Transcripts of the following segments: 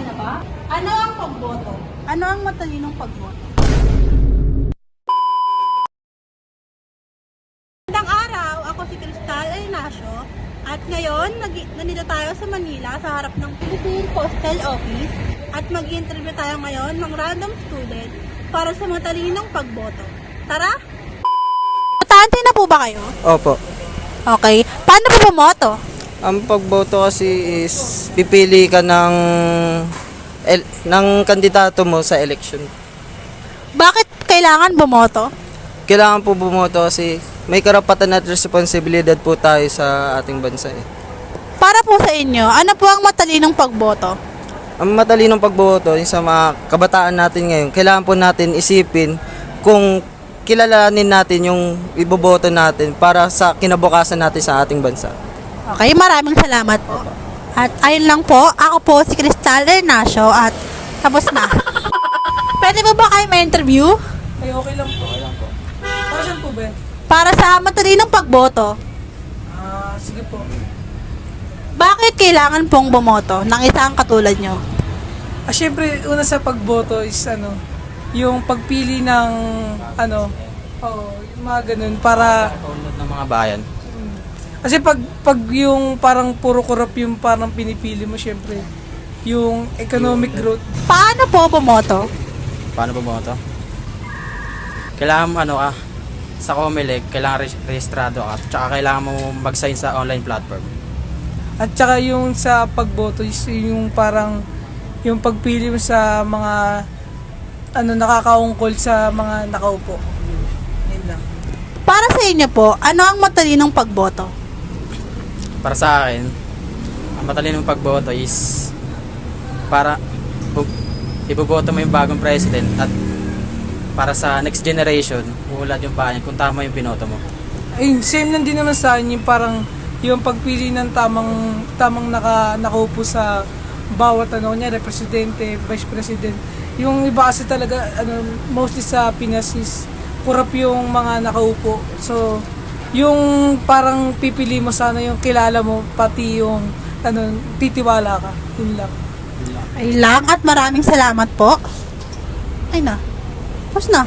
na ba? Ano ang pagboto? Ano ang matalinong pagboto? Magandang araw, ako si Cristal Ignacio at ngayon nandito tayo sa Manila sa harap ng Philippine Postal Office at mag-interview tayo ngayon ng random student para sa matalinong pagboto. Tara! Botante na po ba kayo? Opo. Okay. Paano po bumoto? Ang pagboto kasi is pipili ka ng kandidato mo sa election. Bakit kailangan bumoto? Kailangan po bumoto kasi may karapatan at responsibilidad po tayo sa ating bansa eh. Para po sa inyo, ano po ang matalinong pagboto? Ang matalinong pagboto yung sa mga kabataan natin ngayon, kailangan po natin isipin kung kilalanin natin yung iboboto natin para sa kinabukasan natin sa ating bansa. Okay, maraming salamat po. At ayun lang po, ako po si Cristal Ignacio at tapos na. Pwede ba kayo ma-interview? Ay, okay lang po. Para saan po ba? Para sa matalinong pagboto, Sige po. bakit kailangan pong bumoto ng isang katulad nyo? Syempre, una sa pagboto is yung pagpili ng yung mga ganun para Kaunlad ng mga bayan. kasi pag yung parang puro corrupt yung parang pinipili mo, syempre yung economic growth. Paano po bumoto? Paano bumoto? Kailangan sa Comelec, kailangan rehistrado ka, tsaka kailangan mo mag-sign sa online platform. At saka yung sa pagboto is yung parang yung pagpili mo sa mga nakakaungkol sa mga nakaupo. Yun lang. Para sa inyo po, ano ang matalinong pagboto? Para sa akin, ang matalinong pagboto is para iboboto mo yung bagong president at para sa next generation, uulad yung bayan kung tama yung binoto mo. Ayun, same lang din naman sa akin yung parang yung pagpili ng tamang nakaupo sa bawat kunyari presidente, vice president. Yung iba kasi talaga mostly sa Pinas is kurap yung mga nakaupo. So yung parang pipili mo sana yung kilala mo pati yung titiwala ka. Yun lang. Ay lang at maraming salamat po. Ay na. Tapos na.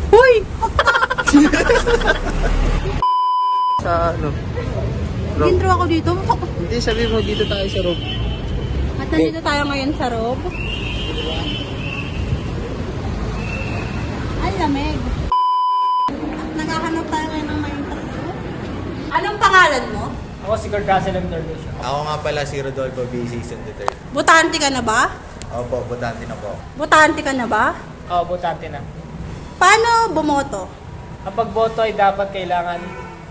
Uy! Sa Intro ako dito. Hindi, sabi mo dito tayo sa room. At nandito tayo ngayon sa Rob. Ay, lamig. At naghahanap tayo ngayon ng may interview. Anong pangalan mo? Ako si Kurt Russell M. Dervish. Ako nga pala si Rodolfo B. Season the third. Botante ka na ba? Opo, butante na po. Botante ka na ba? Oo, botante na. Paano bumoto? Ang pagboto ay dapat kailangan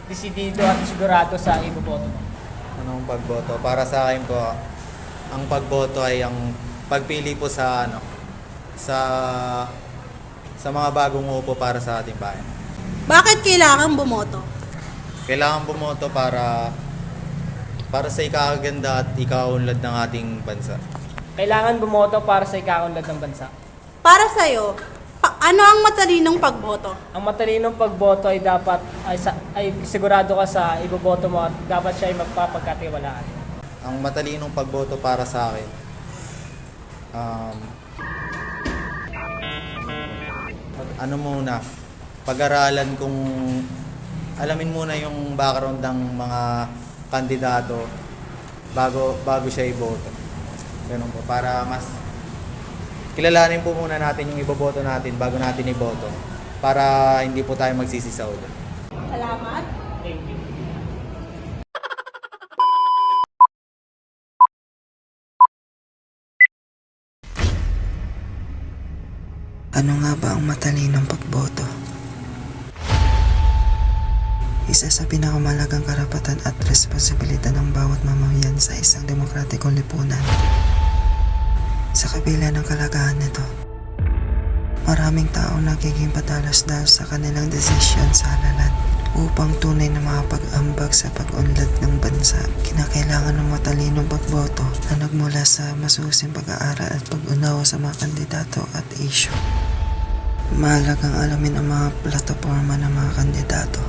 desidido at sigurado sa iboboto mo. Anong pagboto? Para sa akin po, ang pagboto ay ang pagpili po sa sa mga bagong upo para sa ating bayan. Bakit kailangan bumoto? Kailangan bumoto para sa ikakaganda at ikaunlad ng ating bansa. Kailangan bumoto para sa ikaunlad ng bansa. Para sa'yo, ano ang matalinong pagboto? Ang matalinong pagboto ay dapat ay sigurado ka sa iboboto mo at dapat siya ay magpapagkatiwalaan. Ang matalinong pagboto para sa akin, pag-aralan kung alamin muna yung background ng mga kandidato bago siya iboto. Ganun po, para mas kilalanin po muna natin yung iboboto natin bago natin iboto para hindi po tayo magsisisaw. Salamat. Thank you. Ano nga ba ang matalinong pagboto? Isa sa pinakamalagang karapatan at responsibilidad ng bawat mamamayan sa isang demokratikong lipunan. Sa kabila ng kalagahan nito, maraming tao nagiging padalos dahil sa kanilang desisyon sa halalan. Upang tunay na makapag-ambag sa pag-unlad ng bansa, kinakailangan ng matalinong pagboto na nagmula sa masusing pag-aaral at pag-unawa sa mga kandidato at issue. Mahalagang alamin ang mga plataforma ng mga kandidato,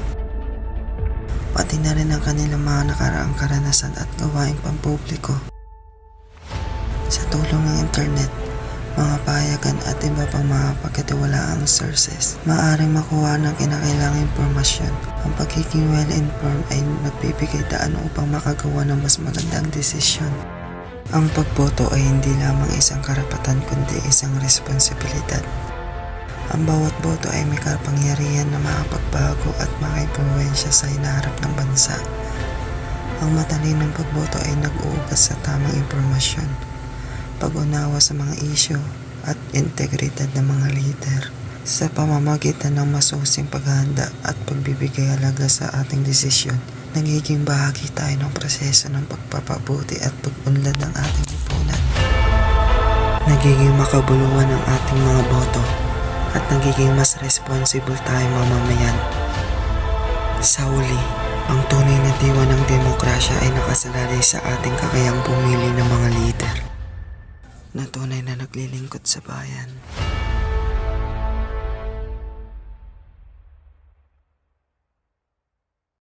pati na rin ang kanilang mga nakaraang karanasan at gawaing pampubliko. Sa tulong ng internet, mga payagan at iba pang mga pagkatiwalaang sources. Maaaring makuha ng kinakailangang impormasyon. Ang pagiging well-informed ay nagbibigay daan upang makagawa ng mas magandang desisyon. Ang pagboto ay hindi lamang isang karapatan kundi isang responsibilidad. Ang bawat boto ay may kapangyarihan na makapagbago at maka-impluwensya sa hinaharap ng bansa. Ang matalinong pagboto ay nag-uugas sa tamang impormasyon, pag-unawa sa mga isyu at integridad ng mga leader. Sa pamamagitan ng masusing paghahanda at pagbibigay halaga sa ating desisyon, nagiging bahagi tayo ng proseso ng pagpapabuti at pag-unlad ng ating lipunan. Nagiging makabuluhan ang ating mga boto at nagiging mas responsible tayo mamamayan. Sa huli, ang tunay na diwa ng demokrasya ay nakasalalay sa ating kakayang pumili ng mga leader na tunay na naglilingkod sa bayan.